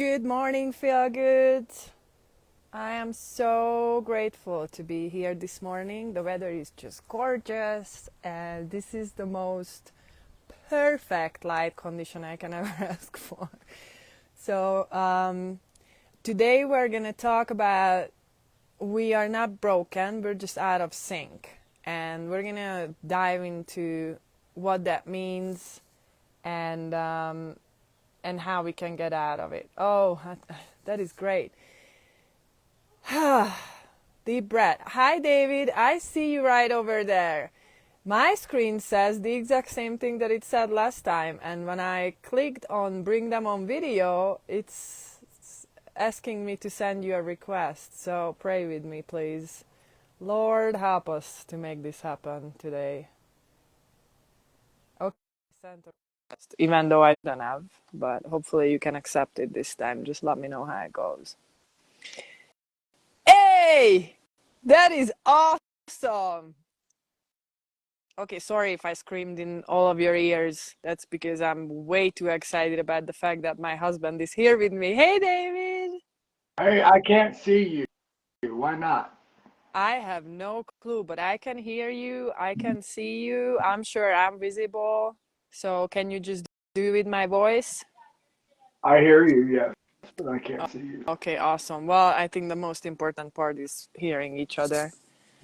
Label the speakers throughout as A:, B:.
A: Good morning, Feel Good. I am so grateful to be here this morning. The weather is just gorgeous, and this is the most perfect light condition I can ever ask for. So, today we're gonna talk about we are not broken, we're just out of sync. And we're gonna dive into what that means and how we can get out of it. Oh, that is great. Deep breath. Hi, David. I see you right over there. My screen says the exact same thing that it said last time. And when I clicked on bring them on video, it's asking me to send you a request. So pray with me, please. Lord, help us to make this happen today. Okay, sent a request, even though I don't have, but hopefully you can accept it this time. Just let me know how it goes. Hey, that is awesome. Okay, sorry if I screamed in all of your ears. That's because I'm way too excited about the fact that my husband is here with me. Hey, David.
B: Hey, I can't see you. Why not?
A: I have no clue, but I can hear you. I can see you. I'm sure I'm visible. So can you just do with my voice?
B: I hear you, yes, but I can't see you.
A: Okay, awesome. Well, I think the most important part is hearing each other.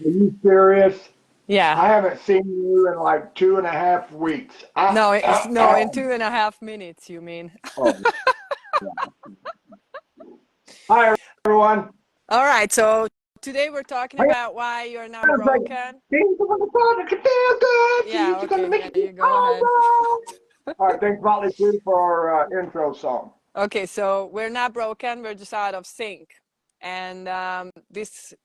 B: Are you serious?
A: Yeah.
B: I haven't seen you in like 2.5 weeks.
A: No, it's no, in 2.5 minutes, you mean.
B: Oh, hi, everyone.
A: All right, so today we're talking
B: Hang
A: about why you're not
B: on a second.
A: broken.
B: Things are gonna start to feel good.
A: Yeah,
B: Things are gonna
A: okay,
B: make
A: yeah,
B: you
A: you go
B: all
A: ahead.
B: right. All right, thanks, Motley Crue, for our intro song.
A: Okay, so we're not broken, we're just out of sync. And this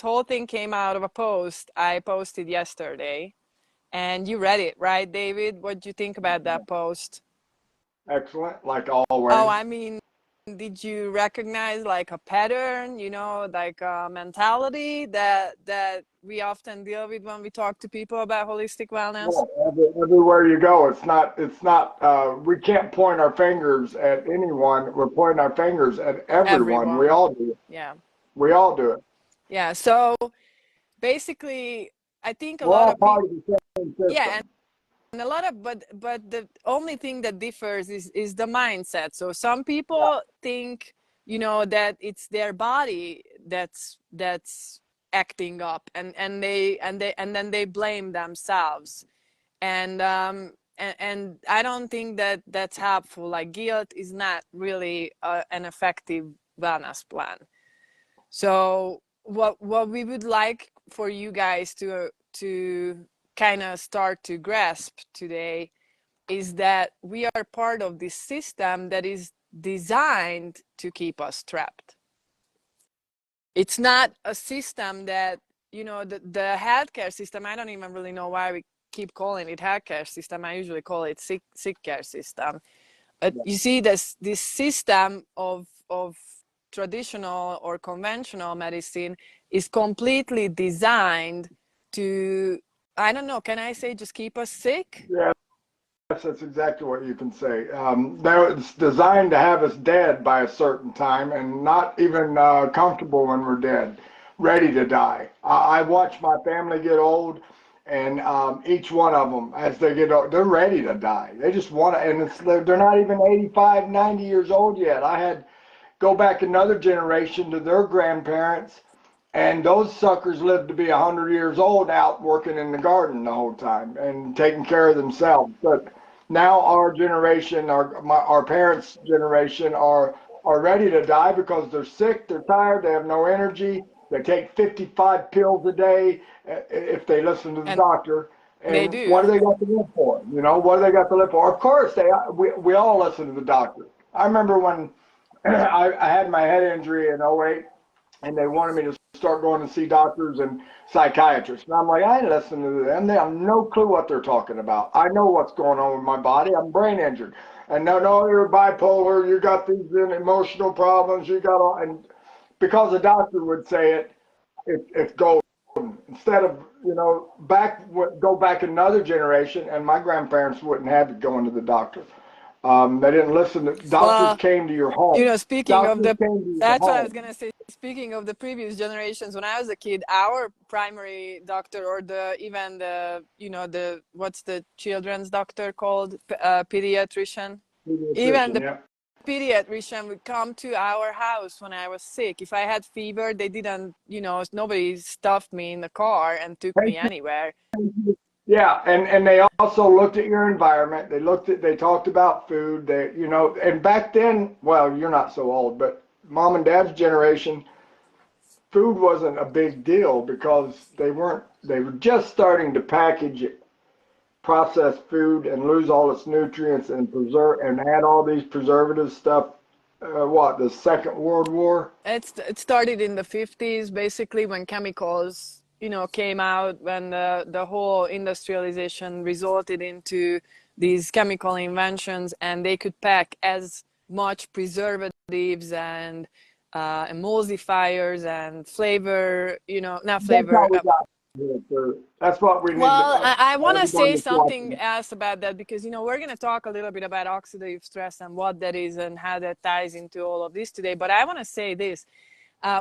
A: whole thing came out of a post I posted yesterday. And you read it, right, David? What do you think about that post?
B: Excellent, like
A: Oh,
B: always.
A: I mean, did you recognize like a pattern, like a mentality that we often deal with when we talk to people about holistic wellness?
B: Yeah, everywhere you go, we can't point our fingers at anyone. We're pointing our fingers at everyone. We
A: Everyone.
B: all do it.
A: Yeah.
B: We all do it.
A: Yeah. So basically, I think a
B: We're
A: lot
B: all
A: of people,
B: part of the same
A: yeah,
B: system.
A: and a lot of, but the only thing that differs is the mindset. So some
B: Yeah,
A: people think, that it's their body that's acting up, and then they blame themselves. And I don't think that that's helpful. Like guilt is not really an effective wellness plan. So what we would like for you guys to kind of start to grasp today is that we are part of this system that is designed to keep us trapped. It's not a system that, the healthcare system. I don't even really know why we keep calling it healthcare system. I usually call it sick care system.
B: yeah.
A: You see, this system of traditional or conventional medicine is completely designed to, I don't know, can I say just keep us sick?
B: Yes, that's exactly what you can say. It's designed to have us dead by a certain time and not even comfortable when we're dead, ready to die. I watch my family get old, and each one of them, as they get old, they're ready to die. They just want to, and they're not even 85, 90 years old yet. I had go back another generation to their grandparents, and those suckers lived to be 100 years old out working in the garden the whole time and taking care of themselves. But now our generation, our parents' generation, are ready to die because they're sick, they're tired, they have no energy. They take 55 pills a day if they listen to the
A: And
B: doctor.
A: they
B: And what
A: do.
B: do they got to live for? What do they got to live for? Of course, we all listen to the doctor. I remember when I had my head injury in '08, and they wanted me to start going to see doctors and psychiatrists. And I'm like, I ain't listening to them. They have no clue what they're talking about. I know what's going on with my body. I'm brain injured. And no, you're bipolar. You got these emotional problems. You got all, and because the doctor would say it's golden. Instead of, go back another generation, and my grandparents wouldn't have it going to the doctor. They didn't listen to doctors
A: Well,
B: came to your home.
A: speaking of
B: Doctors
A: the,
B: came to your
A: that's what I was
B: home.
A: gonna say. Speaking of the previous generations, when I was a kid, our primary doctor, or the even the the what's the children's doctor called, pediatrician, even
B: Pediatrician,
A: the
B: yeah.
A: pediatrician would come to our house when I was sick. If I had fever, they didn't, nobody stuffed me in the car and took me anywhere.
B: Yeah, and they also looked at your environment. They talked about food. And back then, well, you're not so old, but mom and dad's generation, food wasn't a big deal because they were just starting to package processed food and lose all its nutrients and preserve and add all these preservative stuff. The Second World War?
A: It started in the 50s, basically, when chemicals, came out, when the whole industrialization resulted into these chemical inventions, and they could pack as much preservatives and emulsifiers and flavor, not
B: That's how
A: flavor.
B: we got here, sir. That's what we need
A: Well, I want to
B: everyone
A: say
B: that's
A: something
B: watching.
A: else about that, because we're going to talk a little bit about oxidative stress and what that is and how that ties into all of this today. But I want to say this.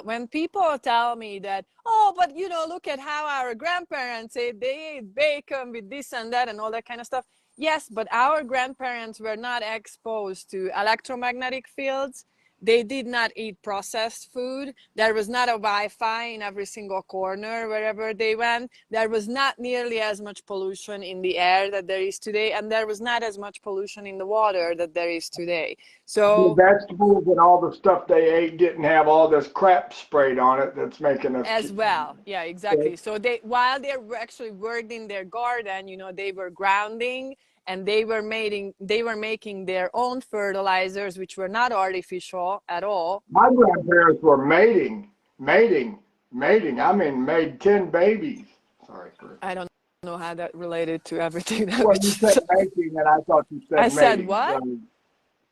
A: When people tell me that, oh, but look at how our grandparents ate, they ate bacon with this and that and all that kind of stuff. Yes, but our grandparents were not exposed to electromagnetic fields. They did not eat processed food. There was not a Wi-Fi in every single corner wherever they went. There was not nearly as much pollution in the air that there is today, and there was not as much pollution in the water that there is today.
B: The
A: So
B: vegetables and all the stuff they ate didn't have all this crap sprayed on it that's making us
A: as well, yeah,
B: sick.
A: exactly. So they, while they were actually worked in their garden, they were grounding, and they were making their own fertilizers, which were not artificial at all.
B: My grandparents were mating. I mean, made 10 babies. Sorry, Chris.
A: I don't know how that related to everything that we
B: Well, you
A: just
B: said
A: said.
B: mating, and I thought you
A: I
B: said
A: said
B: mating.
A: what?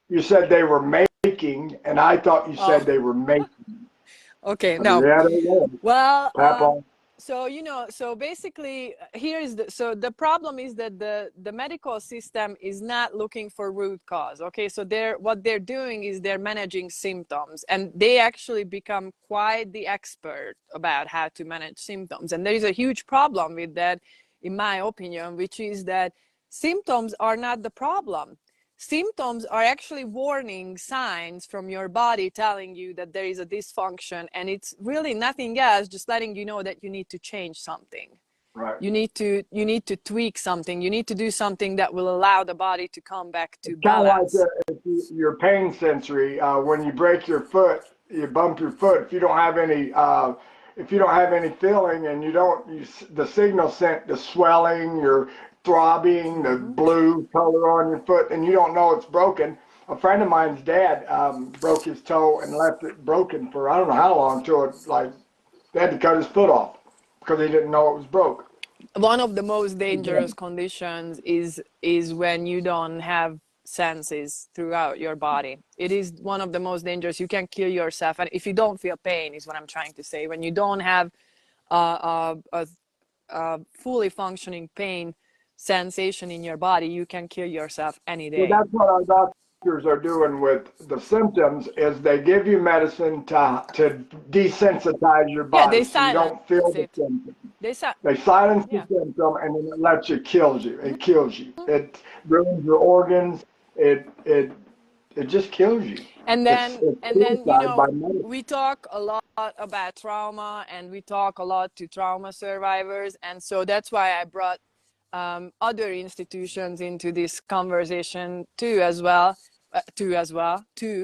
B: You said they were making, and I thought you
A: Oh,
B: said they were mating.
A: okay,
B: I said,
A: no.
B: yeah, they were.
A: Well,
B: Papa.
A: so so basically, here's the problem is that the medical system is not looking for root cause. Okay, so what they're doing is they're managing symptoms, and they actually become quite the expert about how to manage symptoms. And there is a huge problem with that, in my opinion, which is that symptoms are not the problem. Symptoms are actually warning signs from your body telling you that there is a dysfunction, and it's really nothing else, just letting you know that you need to change something.
B: Right.
A: You need to tweak something. You need to do something that will allow the body to come back to
B: It's kind of like
A: balance.
B: your pain sensory. When you break your foot, you bump your foot. If you don't have any feeling, and the signal sent the swelling, your throbbing, the
A: Hmm.
B: blue color on your foot, and you don't know it's broken. A friend of mine's dad broke his toe and left it broken for I don't know how long, till they had to cut his foot off because he didn't know it was broke.
A: One of the most dangerous conditions is when you don't have senses throughout your body. It is one of the most dangerous. You can kill yourself, and if you don't feel pain, is what I'm trying to say. When you don't have a fully functioning pain sensation in your body, you can kill yourself any
B: Well,
A: day.
B: that's what our doctors are doing with the symptoms is they give you medicine to desensitize your
A: Yeah,
B: body
A: they
B: so you
A: silence
B: don't feel the
A: it.
B: symptoms.
A: They say,
B: They silence the
A: yeah.
B: symptom and then it lets you kills you. It kills you. It ruins your organs. It just kills you.
A: and
B: It's
A: then
B: it's
A: and then
B: suicide by medicine.
A: we talk a lot about trauma, and we talk a lot to trauma survivors, and so that's why I brought other institutions into this conversation too,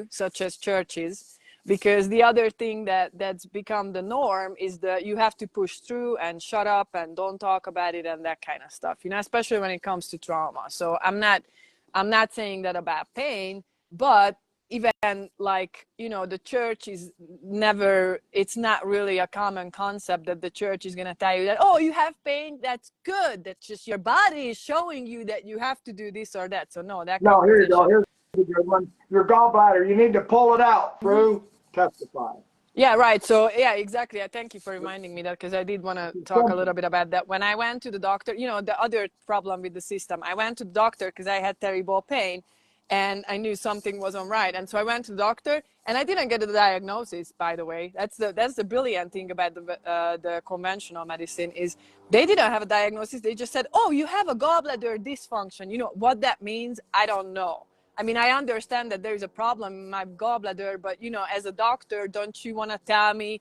A: such as churches, because the other thing that's become the norm is that you have to push through and shut up and don't talk about it and that kind of stuff, especially when it comes to trauma. So I'm not saying that about pain, but even, like, the church is never, it's not really a common concept that the church is going to tell you that, oh, you have pain, that's good, that's just your body is showing you that you have to do this or that. So no, that
B: No, here you go.
A: conversation.
B: Here's a good one. Your gallbladder, you need to pull it out,
A: Mhm.
B: Prue. Testify.
A: Yeah, right. So yeah, exactly. I thank you for reminding me that, because I did want to
B: It's
A: talk a
B: simple.
A: little bit about that. When I went to the doctor, the other problem with the system, I went to the doctor because I had terrible pain, and I knew something wasn't right. And so I went to the doctor, and I didn't get the diagnosis, by the way. That's the brilliant thing about the conventional medicine is they didn't have a diagnosis. They just said, oh, you have a gallbladder dysfunction. You know what that means? I don't know. I mean, I understand that there's a problem in my gallbladder, but you know, as a doctor, don't you want to tell me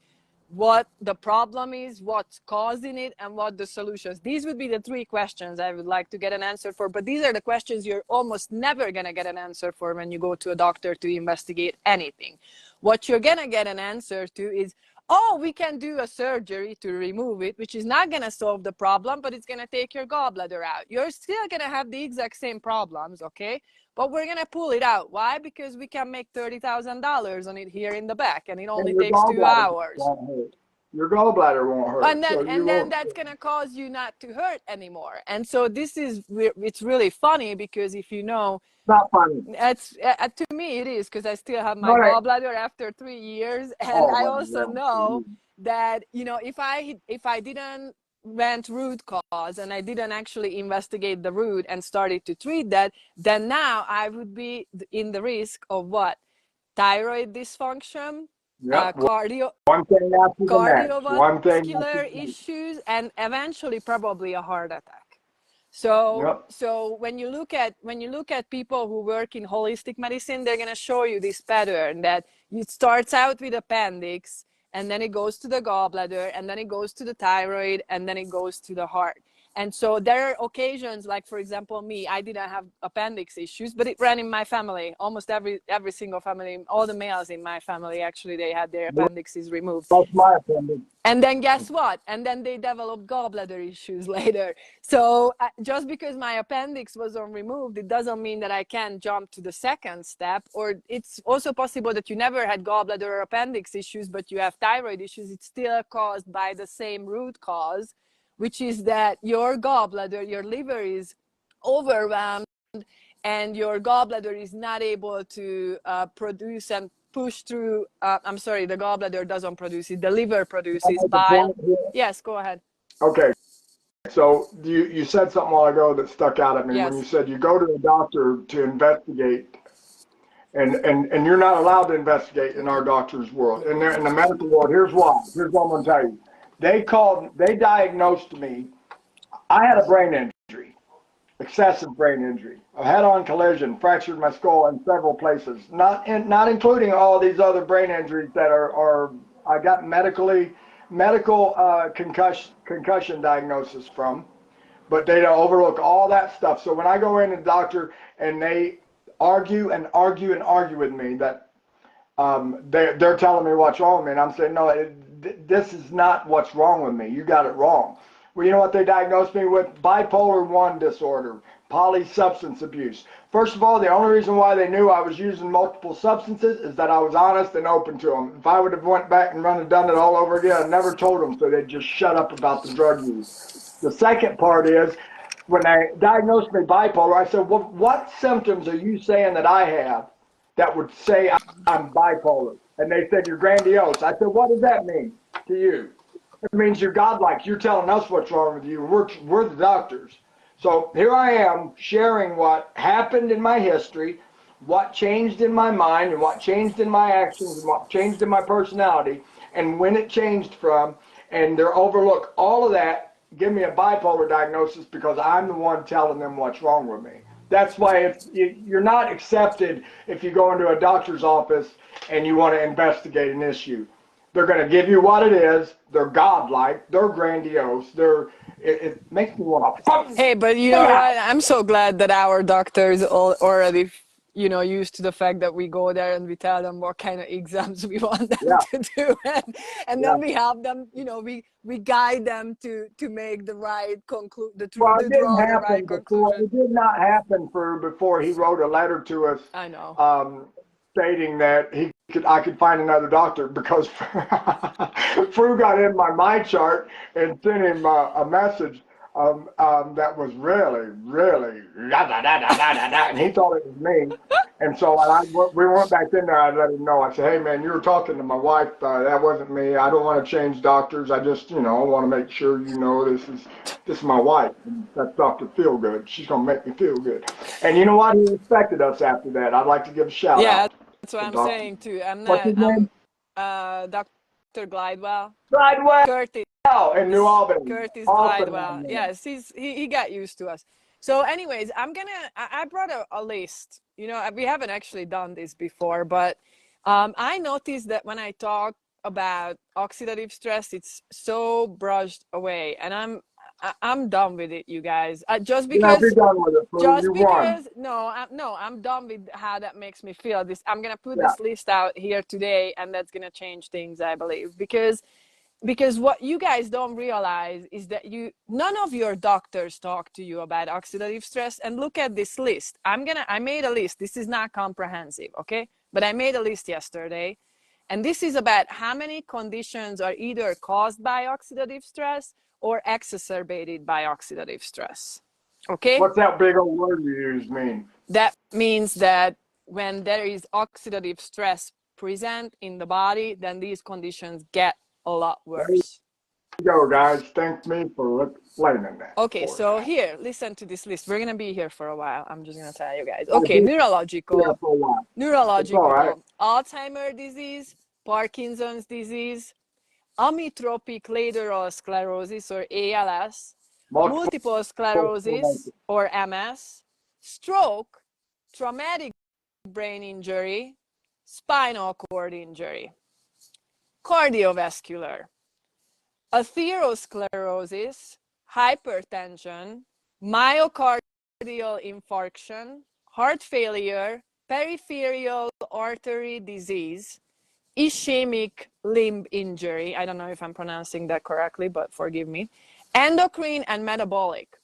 A: what the problem is, what's causing it, and what the solutions? These would be the three questions I would like to get an answer for. But these are the questions you're almost never going to get an answer for when you go to a doctor to investigate anything. What you're going to get an answer to is, oh, we can do a surgery to remove it, which is not going to solve the problem, but it's going to take your gallbladder out. You're still going to have the exact same problems, okay? But we're going to pull it out. Why? Because we can make $30,000 on it here in the back, and it only
B: And your
A: takes 2
B: gallbladder
A: hours.
B: won't hurt. Your gallbladder won't hurt, so you
A: And then
B: won't.
A: that's going to cause you not to hurt anymore. And so it's really funny, because if you know,
B: It's not funny.
A: it's to me it is, because I still have my
B: All right.
A: gallbladder after 3 years, and
B: Oh,
A: I
B: well,
A: also know that, you know, if I didn't went root cause and I didn't actually investigate the root and started to treat that, then now I would be in the risk of what? Thyroid dysfunction,
B: yep.
A: cardio
B: One thing after the next. One thing after
A: cardiovascular
B: the next.
A: issues, and eventually probably a heart attack. So
B: Yep.
A: when you look at people who work in holistic medicine, they're going to show you this pattern that it starts out with appendix, and then it goes to the gallbladder, and then it goes to the thyroid, and then it goes to the heart. And so there are occasions, like for example, me, I didn't have appendix issues, but it ran in my family. Almost every single family, all the males in my family, actually, they had their appendixes removed.
B: That's my opinion.
A: And then guess what? And then they developed gallbladder issues later. So just because my appendix was removed, it doesn't mean that I can jump to the second step. Or it's also possible that you never had gallbladder or appendix issues, but you have thyroid issues. It's still caused by the same root cause, which is that your gallbladder, your liver is overwhelmed, and your gallbladder is not able to produce and push through. I'm sorry, the gallbladder doesn't produce it. The liver produces bile. Yes, go ahead.
B: Okay. So you said something a while ago that stuck out at me when you
A: Yes.
B: said you go to a doctor to investigate, and you're not allowed to investigate in our doctor's world. In the medical world, here's why. Here's what I'm going to tell you. They diagnosed me. I had a brain injury, excessive brain injury, a head-on collision, fractured my skull in several places, not including all these other brain injuries that are I got medical concussion diagnosis from, but they don't overlook all that stuff. So when I go in to the doctor and they argue and argue and argue with me that they're telling me what's wrong with me, and I'm saying, no, this is not what's wrong with me. You got it wrong. Well, you know what they diagnosed me with? Bipolar 1 disorder, polysubstance abuse. First of all, the only reason why they knew I was using multiple substances is that I was honest and open to them. If I would have went back and done it all over again, I never told them, so they'd just shut up about the drug use. The second part is, when they diagnosed me bipolar, I said, well, what symptoms are you saying that I have that would say I'm bipolar? And they said, you're grandiose. I said, what does that mean to you? It means you're godlike. You're telling us what's wrong with you. We're the doctors. So here I am sharing what happened in my history, what changed in my mind, and what changed in my actions, and what changed in my personality, and when it changed from. And they're overlook all of that, give me a bipolar diagnosis because I'm the one telling them what's wrong with me. That's why you're not accepted if you go into a doctor's office and you want to investigate an issue. They're going to give you what it is. They're godlike. They're grandiose. It makes me want to fuck
A: Hey, but you
B: them
A: know
B: out.
A: what? I'm so glad that our doctors already, you know, used to the fact that we go there and we tell them what kind of exams we want them
B: Yeah,
A: to do, and
B: yeah.
A: then we help them. You know, we guide them to make the right
B: Well, it
A: to
B: didn't
A: draw the right
B: happen before.
A: conclusion.
B: It did not happen before he wrote a letter to us,
A: I know.
B: stating that I could find another doctor because Fru got in my chart and sent him a message. that was really, really, da, da, da, da, da, da, da, and he thought it was me. And so we went back in there. I let him know. I said, "Hey, man, you were talking to my wife. That wasn't me. I don't want to change doctors. I just, want to make sure this is my wife. And that's Dr. Feelgood. She's gonna make me feel good." And you know what? He respected us after that. I'd like to give a shout
A: Yeah,
B: out
A: that's what
B: to
A: I'm
B: Doctor.
A: saying too. I'm
B: What's
A: not.
B: his name?
A: Dr. Glidewell,
B: Bridewell
A: Curtis.
B: in New Albany.
A: Curtis
B: Awesome
A: Glidewell.
B: young man.
A: Yes, he got used to us. So, anyways, I brought a list. We haven't actually done this before, but I noticed that when I talk about oxidative stress, it's so brushed away, and I'm done with it, you guys. Just
B: Yeah, be
A: because
B: done with it, fool.
A: just
B: You won.
A: because no, I'm done with how that makes me feel. I'm gonna put
B: Yeah.
A: this list out here today, and that's gonna change things, I believe, because what you guys don't realize is that none of your doctors talk to you about oxidative stress. And look at this list. I made a list. This is not comprehensive, okay, but I made a list yesterday, and this is about how many conditions are either caused by oxidative stress or exacerbated by oxidative stress. Okay,
B: What's that big old word you use mean?
A: that means that when there is oxidative stress present in the body, then these conditions get a lot
B: There you
A: worse.
B: go, guys. Thank me for explaining that
A: Okay,
B: for us.
A: so here, listen to this list. We're gonna be here for a while. I'm just gonna tell you guys.
B: I'll
A: Okay,
B: be here
A: neurological,
B: for a while. It's all right.
A: Alzheimer's disease, Parkinson's disease, amyotrophic lateral sclerosis or ALS,
B: Multiple
A: multiple sclerosis
B: sclerosis.
A: or MS, stroke, traumatic brain injury, spinal cord injury, cardiovascular, atherosclerosis, hypertension, myocardial infarction, heart failure, peripheral artery disease, ischemic limb injury. I don't know if I'm pronouncing that correctly, but forgive me. Endocrine and metabolic,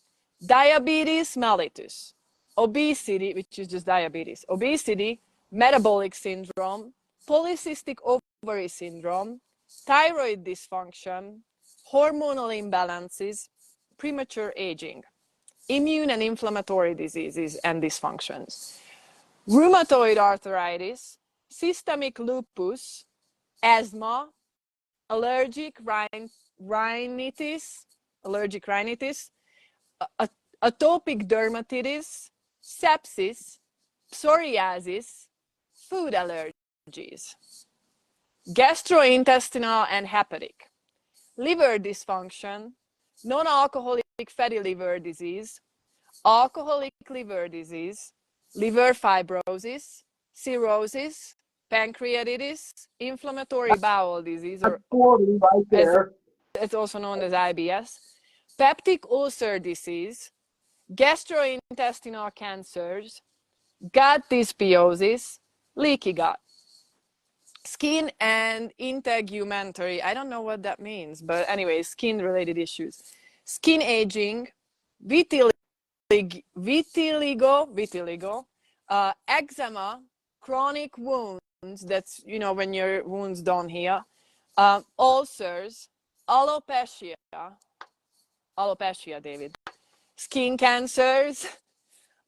A: diabetes mellitus, obesity, which is just diabetes, obesity, metabolic syndrome, polycystic ovary syndrome, thyroid dysfunction, hormonal imbalances, premature aging, immune and inflammatory diseases and dysfunctions, rheumatoid arthritis, systemic lupus, asthma, allergic rhinitis, allergic rhinitis, atopic dermatitis, sepsis, psoriasis, food allergies, gastrointestinal and hepatic, liver dysfunction, non-alcoholic fatty liver disease, alcoholic liver disease, liver fibrosis, cirrhosis, pancreatitis, inflammatory bowel disease,
B: That's
A: or
B: 40 right
A: as
B: there.
A: it's also known as IBS, peptic ulcer disease, gastrointestinal cancers, gut dysbiosis, leaky gut, skin and integumentary. I don't know what that means, but anyway, skin related issues, skin aging, vitiligo, eczema, chronic wounds. That's when your wounds don't heal, ulcers, alopecia, David, skin cancers,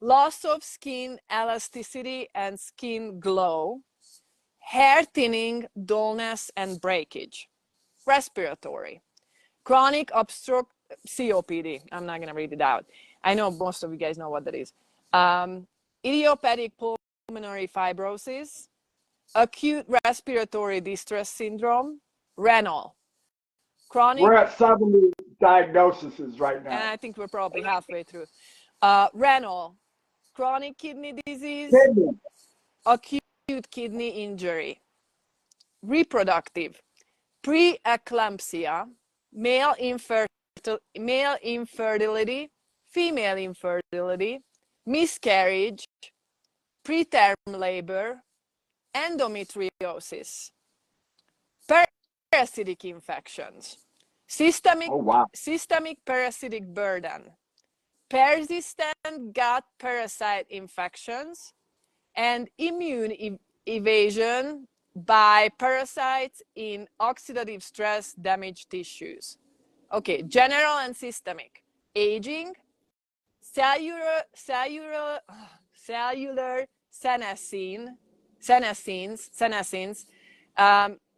A: loss of skin elasticity and skin glow, hair thinning, dullness, and breakage, respiratory, chronic obstructive COPD. I'm not going to read it out. I know most of you guys know what that is. Idiopathic pulmonary fibrosis, acute respiratory distress syndrome, renal, chronic,
B: We're at 70 diagnoses right
A: and
B: now.
A: I think we're probably halfway through. Renal, chronic kidney disease,
B: Kidney.
A: acute kidney injury, reproductive, preeclampsia, male infertility, female infertility, miscarriage, preterm labor, endometriosis, parasitic infections, systemic
B: Oh, wow.
A: systemic parasitic burden, persistent gut parasite infections, and immune evasion by parasites in oxidative stress damaged tissues. Okay, general and systemic. aging, cellular senescence,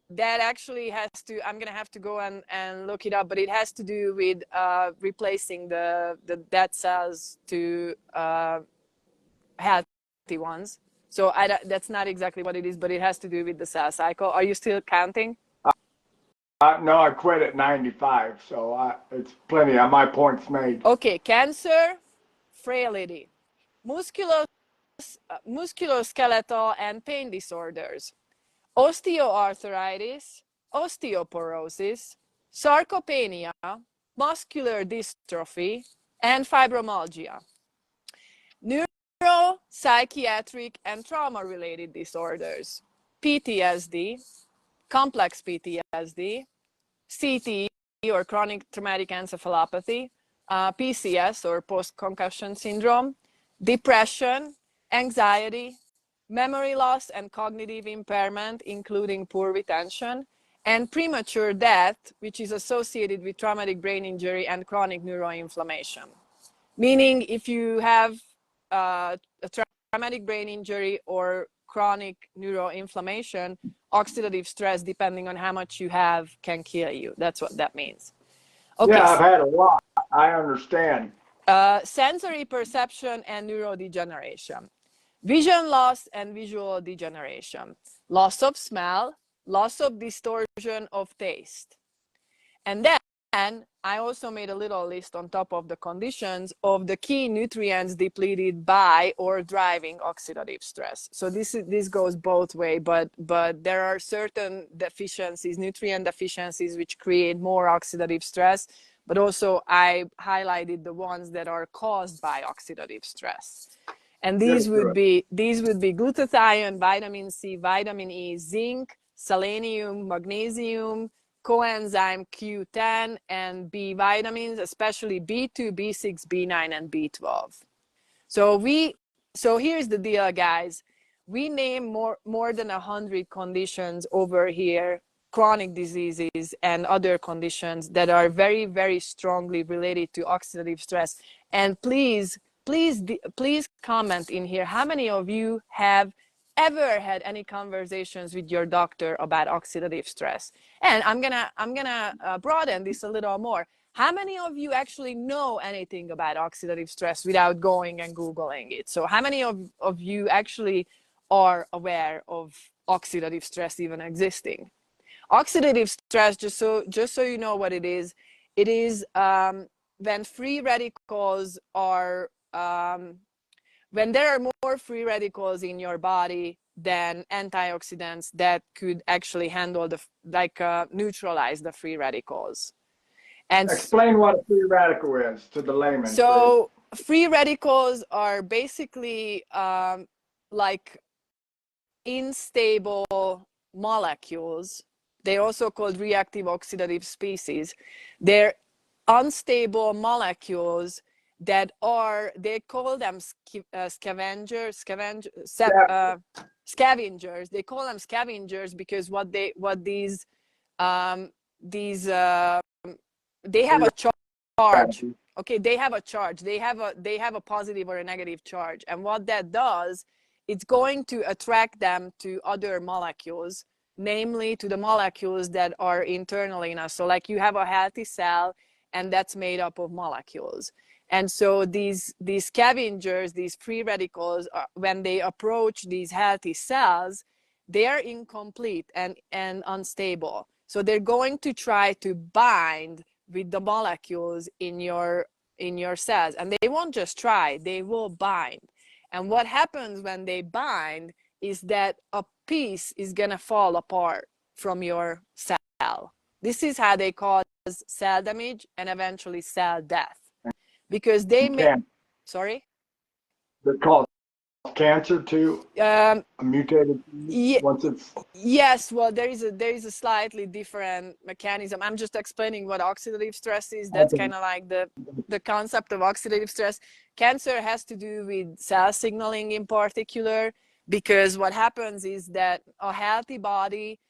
A: that actually has to, I'm going to have to go and look it up, but it has to do with replacing the dead cells to healthy ones. So that's not exactly what it is, but it has to do with the cell cycle. Are you still counting?
B: No, I quit at 95, so it's plenty. My point's made.
A: Okay, cancer, frailty, musculoskeletal and pain disorders, osteoarthritis, osteoporosis, sarcopenia, muscular dystrophy, and fibromyalgia. Neuropsychiatric and trauma-related disorders, PTSD, complex PTSD, CTE or chronic traumatic encephalopathy, PCS or post-concussion syndrome, depression, anxiety, memory loss and cognitive impairment, including poor retention, and premature death, which is associated with traumatic brain injury and chronic neuroinflammation. Meaning, if you have a traumatic brain injury or chronic neuroinflammation, oxidative stress, depending on how much you have, can kill you. That's what that means. Okay.
B: Yeah, I've had a lot. I understand.
A: Sensory perception and neurodegeneration, vision loss and visual degeneration, loss of smell, loss of distortion of taste. And then I also made a little list on top of the conditions of the key nutrients depleted by or driving oxidative stress. So this goes both ways, but there are certain deficiencies, nutrient deficiencies, which create more oxidative stress. But also I highlighted the ones that are caused by oxidative stress. And these would be glutathione, vitamin C, vitamin E, zinc, selenium, magnesium, coenzyme Q10, and B vitamins, especially B2, B6, B9, and B12. So here's the deal, guys. We name more than 100 conditions over here, chronic diseases and other conditions that are very, very strongly related to oxidative stress. And please comment in here how many of you have ever had any conversations with your doctor about oxidative stress. And I'm gonna broaden this a little more. How many of you actually know anything about oxidative stress without going and Googling it? So how many of you actually are aware of oxidative stress even existing? Oxidative stress, just so you know what it is when free radicals are when there are more free radicals in your body than antioxidants that could actually handle neutralize the free radicals. And
B: explain what a free radical is to the layman.
A: So free radicals are basically like unstable molecules. They're also called reactive oxidative species. They're unstable molecules that are, they call them scavengers. They call them scavengers because they have a charge. Okay, they have a charge. They have a positive or a negative charge. And what that does, it's going to attract them to other molecules, namely to the molecules that are internally in us. So like you have a healthy cell and that's made up of molecules. And so these scavengers, these free radicals, when they approach these healthy cells, they are incomplete and unstable. So they're going to try to bind with the molecules in your cells, and they won't just try, they will bind. And what happens when they bind is that a piece is going to fall apart from your cell. This is how they cause cell damage and eventually cell death, because they make sorry
B: they cause cancer too. A mutated once it's
A: yes. Well, there is a slightly different mechanism. I'm just explaining what oxidative stress is. That's kind of like the concept of oxidative stress. Cancer has to do with cell signaling in particular, because what happens is that a healthy body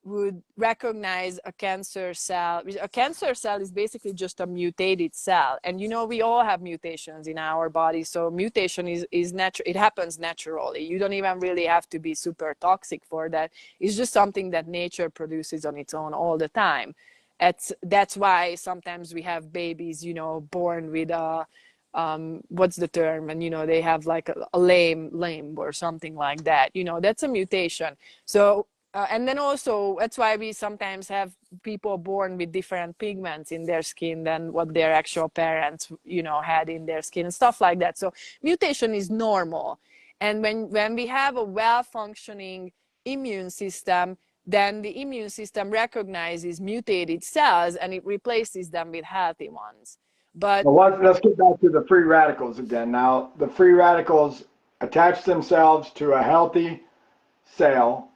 A: would recognize a cancer cell. A cancer cell is basically just a mutated cell, and you know, we all have mutations in our body, so mutation is natural. It happens naturally. You don't even really have to be super toxic for that. It's just something that nature produces on its own all the time. That's why sometimes we have babies, you know, born with a what's the term, and you know, they have like a lame limb or something like that, you know, that's a mutation. So and then also that's why we sometimes have people born with different pigments in their skin than what their actual parents, you know, had in their skin and stuff like that. So mutation is normal. And when we have a well-functioning immune system, then the immune system recognizes mutated cells and it replaces them with healthy ones. But
B: Well, let's get back to the free radicals again. Now, the free radicals attach themselves to a healthy cell,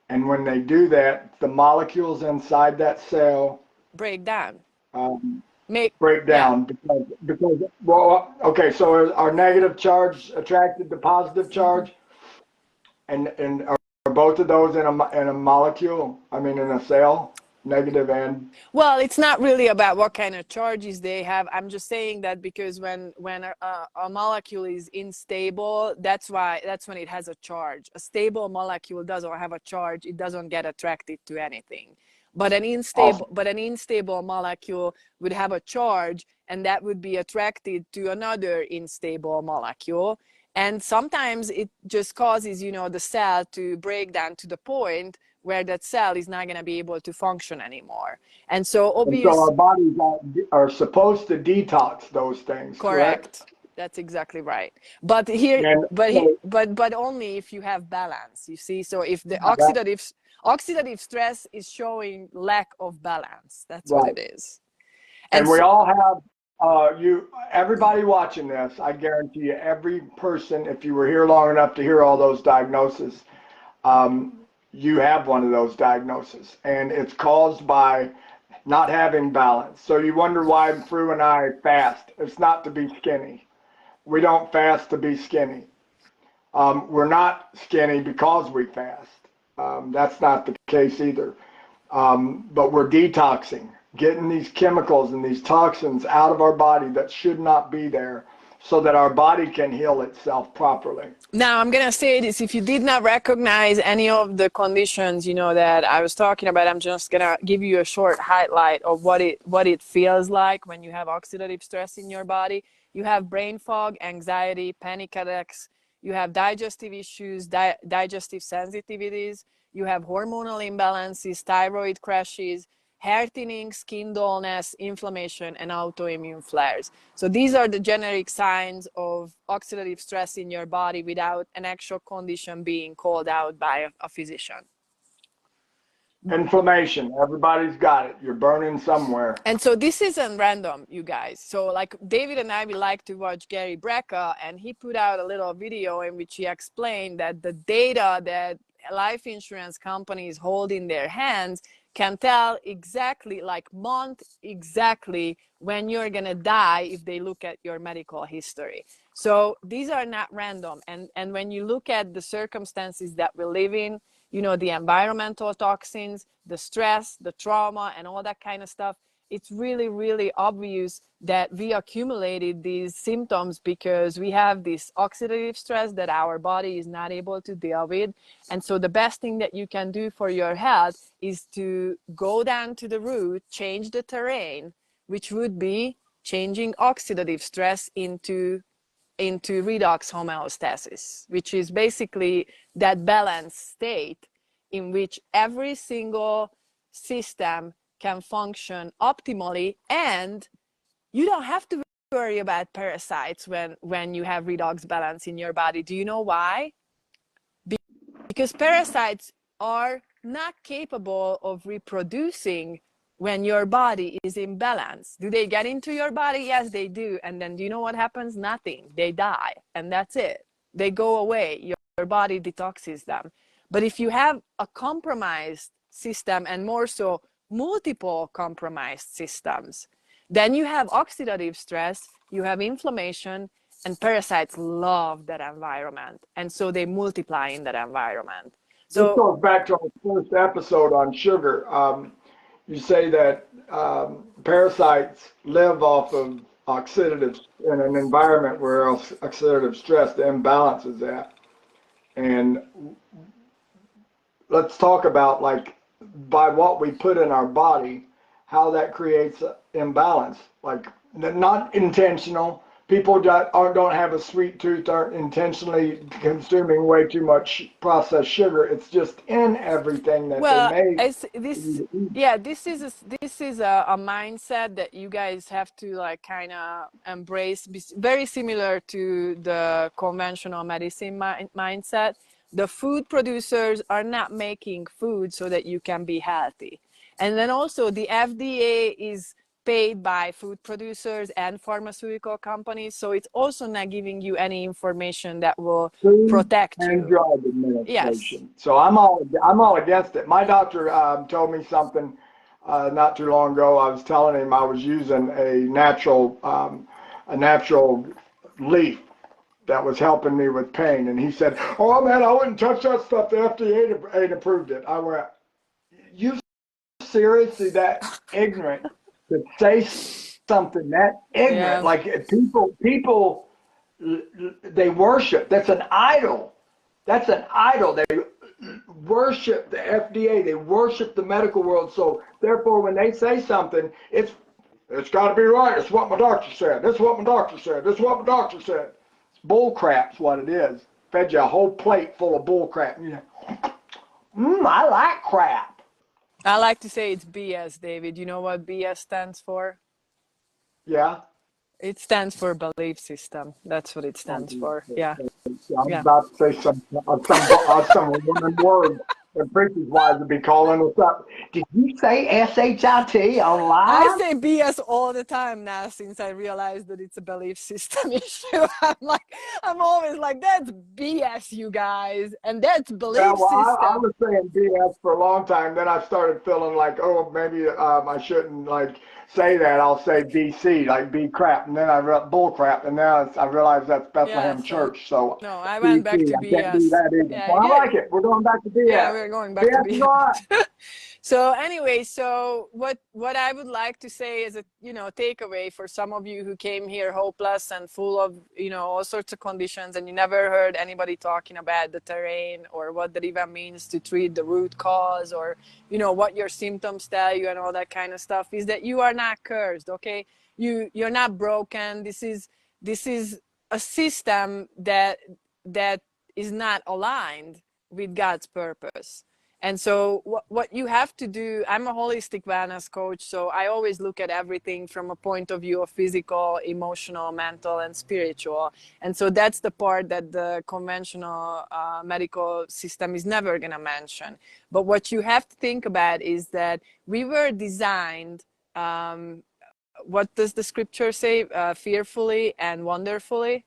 B: and when they do that, the molecules inside that cell
A: break down.
B: um,
A: Make
B: break
A: Yeah.
B: down because well, okay, so are negative charge attracted to positive charge, and are both of those in a molecule? I mean, in a cell, negative and
A: Well, it's not really about what kind of charges they have. I'm just saying that because when a molecule is unstable, that's when it has a charge. A stable molecule doesn't have a charge. It doesn't get attracted to anything. But
B: awesome.
A: an unstable molecule would have a charge, and that would be attracted to another unstable molecule. And sometimes it just causes, you know, the cell to break down to the point where that cell is not going to be able to function anymore. And so
B: And so our
A: obvious,
B: bodies are supposed to detox those things, correct?
A: correct. That's exactly right. But here,
B: And
A: but he,
B: so
A: but only if you have balance, you see. So if the
B: that
A: oxidative stress is showing lack of balance, that's what
B: right.
A: it is. And
B: And we
A: so
B: all have everybody watching this, I guarantee you, every person, if you were here long enough to hear all those diagnoses, um, you have one of those diagnoses, and it's caused by not having balance. So you wonder why Fru and I fast. It's not to be skinny. We don't fast to be skinny. We're not skinny because we fast. That's not the case either. But we're detoxing, getting these chemicals and these toxins out of our body that should not be there so that our body can heal itself properly.
A: now I'm gonna say this: if you did not recognize any of the conditions, you know, that I was talking about, I'm just gonna give you a short highlight of what it feels like when you have oxidative stress in your body. You have brain fog, anxiety, panic attacks. You have digestive issues, digestive sensitivities. You have hormonal imbalances, thyroid crashes, hair thinning, skin dullness, inflammation, and autoimmune flares. So these are the generic signs of oxidative stress in your body without an actual condition being called out by a physician.
B: Inflammation, everybody's got it. You're burning somewhere.
A: And so this isn't random, you guys. So like David and I, we like to watch Gary Brecka, and he put out a little video in which he explained that the data that life insurance companies hold in their hands can tell exactly, like month exactly, when you're gonna die if they look at your medical history. So these are not random. And when you look at the circumstances that we live in, you know, the environmental toxins, the stress, the trauma, and all that kind of stuff, it's really, really obvious that we accumulated these symptoms because we have this oxidative stress that our body is not able to deal with. And so the best thing that you can do for your health is to go down to the root, change the terrain, which would be changing oxidative stress into redox homeostasis, which is basically that balanced state in which every single system can function optimally, and you don't have to worry about parasites when you have redox balance in your body. Do you know why? Because parasites are not capable of reproducing when your body is in balance. Do they get into your body? Yes, they do. And then do you know what happens? Nothing. They die, and that's it. They go away. Your body detoxes them. But if you have a compromised system, and more so multiple compromised systems, then you have oxidative stress, you have inflammation, and parasites love that environment, and so they multiply in that environment.
B: This
A: So,
B: goes back to our first episode on sugar. You say that parasites live off of oxidative in an environment where oxidative stress, the imbalance is at. And let's talk about like by what we put in our body, how that creates imbalance. Like not intentional. People that don't have a sweet tooth aren't intentionally consuming way too much processed sugar. It's just in everything that they
A: well,
B: make.
A: this, yeah, this is a mindset that you guys have to like kind of embrace. Very similar to the conventional medicine mindset. The food producers are not making food so that you can be healthy, and then also the FDA is paid by food producers and pharmaceutical companies, so it's also not giving you any information that will
B: Food
A: protect
B: and
A: you.
B: Drug
A: Yes.
B: Administration. So I'm all against it. My doctor told me something not too long ago. I was telling him I was using a natural leaf that was helping me with pain, and he said, "Oh man, I wouldn't touch that stuff. The FDA ain't approved it." I went, "You seriously that ignorant to say something that ignorant?
A: Yeah.
B: Like people they worship. That's an idol. That's an idol. They worship the FDA. They worship the medical world. So therefore, when they say something, it's got to be right. It's what my doctor said. This is what my doctor said. This is what my doctor said. It's bull crap's what it is. Fed you a whole plate full of bull crap. And I like crap.
A: I like to say it's BS, David. You know what BS stands for?
B: Yeah.
A: It stands for belief system. That's what it
B: I
A: stands for. Yeah.
B: was
A: Yeah.
B: about to say some woman word that preacher's wives would be calling us up. Did you say SHIT
A: I
B: online?
A: say BS all the time now since I realized that it's a belief system issue. I'm always like, that's BS, you guys. And that's
B: Yeah,
A: belief
B: well, I
A: system.
B: was saying BS for a long time. Then I started feeling like, oh, maybe I shouldn't like say that. I'll say BC, like B crap, and then I read bull crap, and now I realize that's
A: Yeah.
B: Bethlehem
A: So,
B: Church. So
A: no, I went back
B: BC,
A: to
B: I can't do
A: BS.
B: that either.
A: Yeah.
B: Well, I like it. We're going back to
A: Yeah,
B: BS.
A: we're going back to
B: BS is all right.
A: BS. So anyway, so what I would like to say is a takeaway for some of you who came here hopeless and full of all sorts of conditions, and you never heard anybody talking about the terrain or what that even means to treat the root cause, or what your symptoms tell you and all that kind of stuff, is that you are not cursed. Okay, you're not broken. This is a system that is not aligned with God's purpose. And so what you have to do, I'm a holistic wellness coach, so I always look at everything from a point of view of physical, emotional, mental, and spiritual. And so that's the part that the conventional medical system is never going to mention. But what you have to think about is that we were designed, what does the scripture say? Fearfully and wonderfully.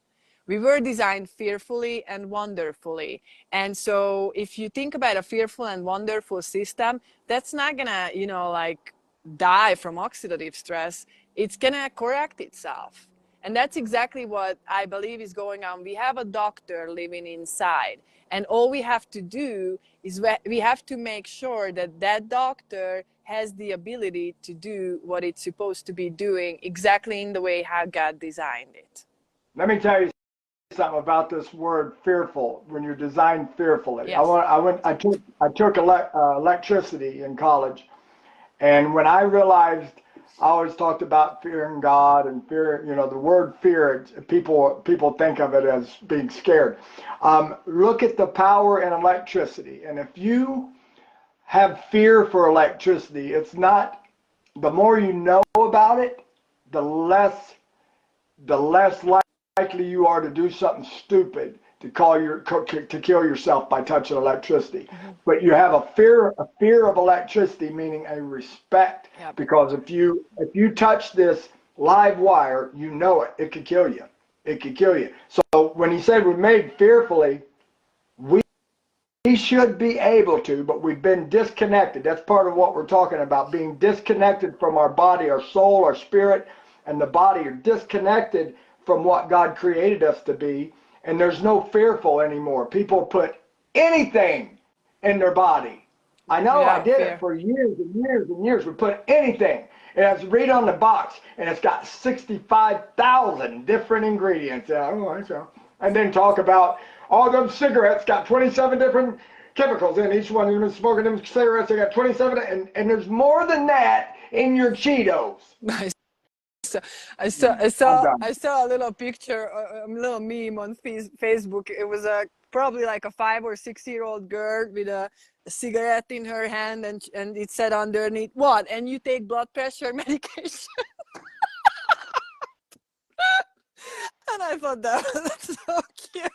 A: We were designed fearfully and wonderfully. And so if you think about a fearful and wonderful system, that's not gonna, like die from oxidative stress. It's gonna correct itself. And that's exactly what I believe is going on. We have a doctor living inside. And all we have to do is we have to make sure that that doctor has the ability to do what it's supposed to be doing exactly in the way how God designed it.
B: Let me tell you something about this word fearful. When you're designed fearfully,
A: Yes.
B: I took electricity in college. And when I realized, I always talked about fearing God and fear, the word fear, people think of it as being scared. Look at the power in electricity. And if you have fear for electricity, it's not, the more you know about it, the less likely you are to do something stupid to kill yourself by touching electricity.
A: Mm-hmm.
B: But you have a fear of electricity, meaning a respect,
A: Yep.
B: because if you touch this live wire, you know it could kill you. It could kill you. So when he said we're made fearfully, we should be able to, but we've been disconnected. That's part of what we're talking about, being disconnected from our body, our soul, our spirit, and the body are disconnected from what God created us to be. And there's no fearful anymore. People put anything in their body. I know, I
A: Without
B: did it
A: fear.
B: for years and years and years. We put anything. It has read on the box, and it's got 65,000 different ingredients. And then talk about all those cigarettes got 27 different chemicals in each one of them. Smoking them cigarettes, they got 27, and there's more than that in your Cheetos.
A: So I
B: I'm
A: saw
B: done.
A: I saw a little picture, a little meme on Facebook. It was a probably like a 5 or 6 year old girl with a cigarette in her hand, and it said underneath, "What? And you take blood pressure medication?" And I thought that was so cute.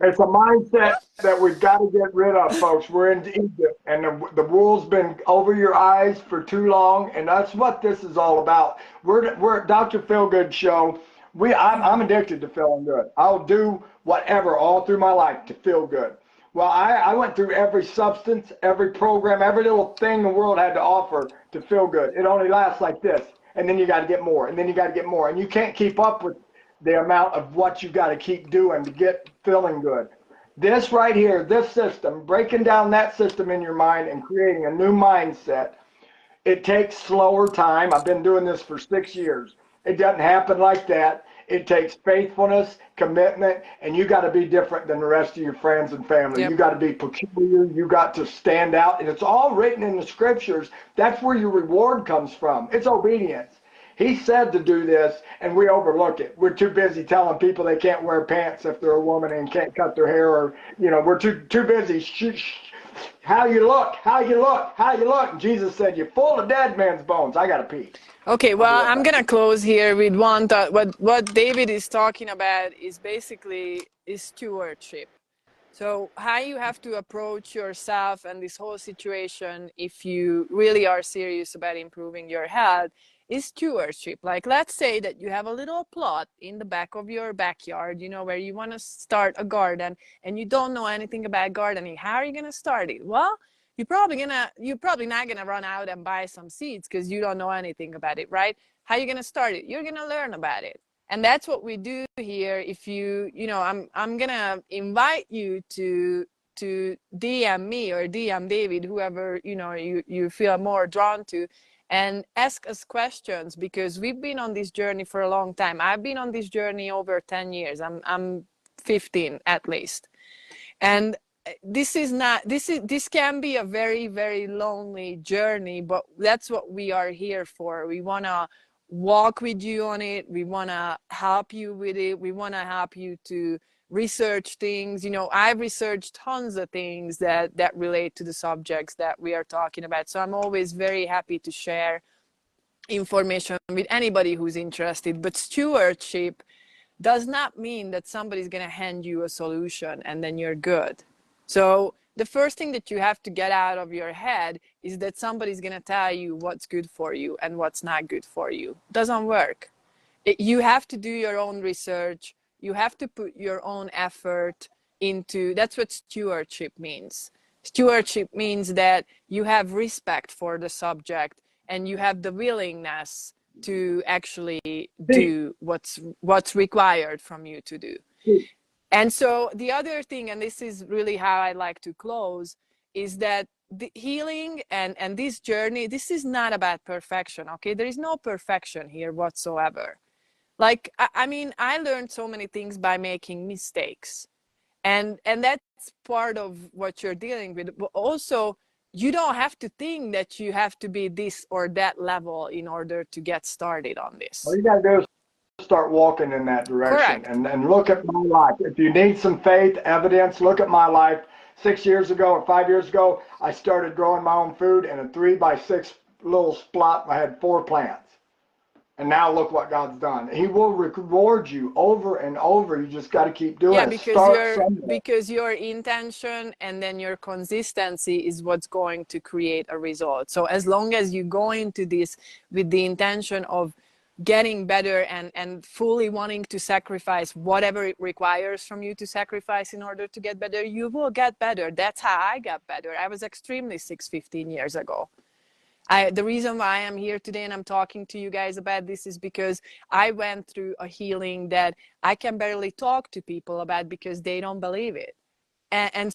B: It's a mindset that we've got to get rid of, folks. We're in Egypt, and the wool's been over your eyes for too long, and that's what this is all about. We're at Dr. Feelgood show. I'm addicted to feeling good. I'll do whatever all through my life to feel good. Well, I went through every substance, every program, every little thing the world had to offer to feel good. It only lasts like this, and then you got to get more, and then you got to get more, and you can't keep up with the amount of what you got to keep doing to get feeling good. This right here, this system, breaking down that system in your mind and creating a new mindset, it takes slower time. I've been doing this for 6 years. It doesn't happen like that. It takes faithfulness, commitment, and you got to be different than the rest of your friends and family.
A: Yep.
B: You got to be peculiar. You got to stand out. And it's all written in the scriptures. That's where your reward comes from. It's obedience. He said to do this, and we overlook it. We're too busy telling people they can't wear pants if they're a woman and can't cut their hair, or we're too busy. How you look, how you look, how you look. And Jesus said, "You're full of dead man's bones. I got to pee."
A: Okay,
B: I'll be
A: well,
B: right
A: I'm
B: back.
A: gonna close here with one thought. What David is talking about is basically is stewardship. So how you have to approach yourself and this whole situation, if you really are serious about improving your health, is stewardship. Like, let's say that you have a little plot in the back of your backyard, where you want to start a garden, and you don't know anything about gardening. How are you going to start it? Well, you're probably not gonna run out and buy some seeds because you don't know anything about it, right? How are you gonna start it? You're gonna learn about it. And that's what we do here. If I'm gonna invite you to DM me or DM David, whoever you feel more drawn to, and ask us questions, because we've been on this journey for a long time. I've been on this journey over 10 years. I'm 15 at least. And this can be a very, very lonely journey, but that's what we are here for. We want to walk with you on it. We want to help you with it. We want to help you to research things. I've researched tons of things that relate to the subjects that we are talking about, so I'm always very happy to share information with anybody who's interested. But stewardship does not mean that somebody's going to hand you a solution and then you're good. So the first thing that you have to get out of your head is that somebody's going to tell you what's good for you and what's not good for you. It doesn't work. You have to do your own research. You have to put your own effort into. That's what stewardship means. Stewardship means that you have respect for the subject and you have the willingness to actually
B: Pee,
A: do what's required from you to do.
B: pee.
A: And so the other thing, and this is really how I like to close, is that the healing and this journey, this is not about perfection. Okay, there is no perfection here whatsoever. Like, I mean, I learned so many things by making mistakes, and that's part of what you're dealing with. But also, you don't have to think that you have to be this or that level in order to get started on
B: All
A: this.
B: you got to do is start walking in that direction,
A: Correct.
B: and look at my life. If you need some faith, evidence, look at my life. 6 years ago or 5 years ago, I started growing my own food in a 3 by 6 little spot. I had 4 plants. And now look what God's done. He will reward you over and over. You just got to keep doing
A: Yeah,
B: it. Start somewhere.
A: because your intention and then your consistency is what's going to create a result. So as long as you go into this with the intention of getting better and fully wanting to sacrifice whatever it requires from you to sacrifice in order to get better, you will get better. That's how I got better. I was extremely sick 15 years ago. The reason why I'm here today and I'm talking to you guys about this is because I went through a healing that I can barely talk to people about because they don't believe it. And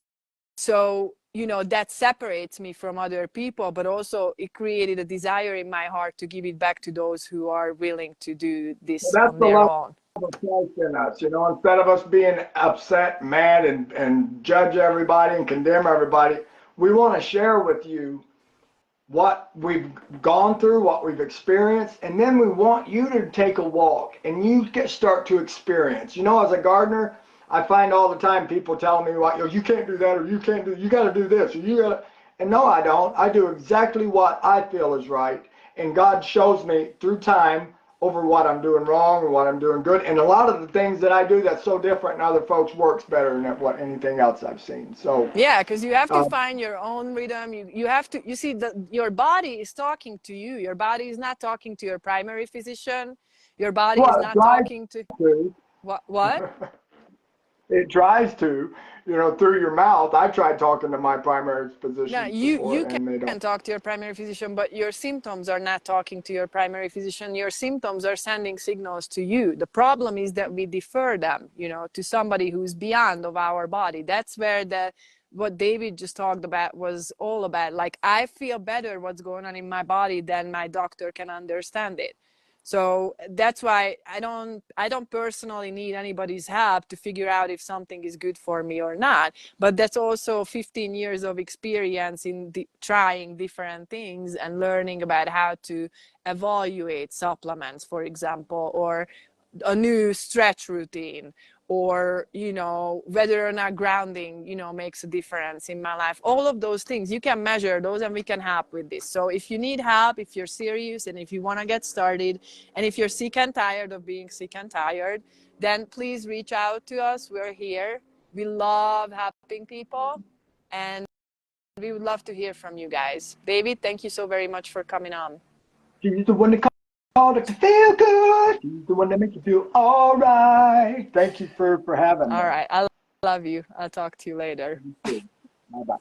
A: so, you know, that separates me from other people, but also it created a desire in my heart to give it back to those who are willing to do
B: Well,
A: this
B: that's
A: on
B: the
A: their
B: love
A: own.
B: of Christ in us. You know, instead of us being upset, mad, and judge everybody and condemn everybody, we want to share with you what we've gone through, what we've experienced, and then we want you to take a walk and start to experience. You know, as a gardener, I find all the time people telling me, "What, you can't do that, or you can't do, you got to do this, or you got to," and no, I don't. I do exactly what I feel is right, and God shows me through time over what I'm doing wrong and what I'm doing good, and a lot of the things that I do that's so different in other folks works better than what anything else I've seen. So.
A: Yeah, because you have to
B: Uh,
A: find your own rhythm. You have to, you see that your body is talking to you. Your body is not talking to your primary physician. Your body is
B: well, it
A: not
B: tries
A: talking to
B: to.
A: what?
B: It tries to, through your mouth. I tried talking to my primary
A: No,
B: physicians before,
A: you
B: and they don't.
A: can talk to your primary physician, but your symptoms are not talking to your primary physician. Your symptoms are sending signals to you. The problem is that we defer them, you know, to somebody who's beyond of our body. That's where the what David just talked about was all about. Like, I feel better what's going on in my body than my doctor can understand it. So that's why I don't personally need anybody's help to figure out if something is good for me or not. But that's also 15 years of experience in trying different things and learning about how to evaluate supplements, for example, or a new stretch routine, or, you know, whether or not grounding, you know, makes a difference in my life. All of those things, you can measure those, and we can help with this. So if you need help, if you're serious, and if you want to get started, and if you're sick and tired of being sick and tired, then please reach out to us. We're here. We love helping people, and we would love to hear from you guys. David, thank you so very much for coming on.
B: She's the one that called it to feel good. She's the one that makes you feel all right. Thank you for having
A: All
B: me.
A: right. I love you. I'll talk to you later.
B: Bye bye.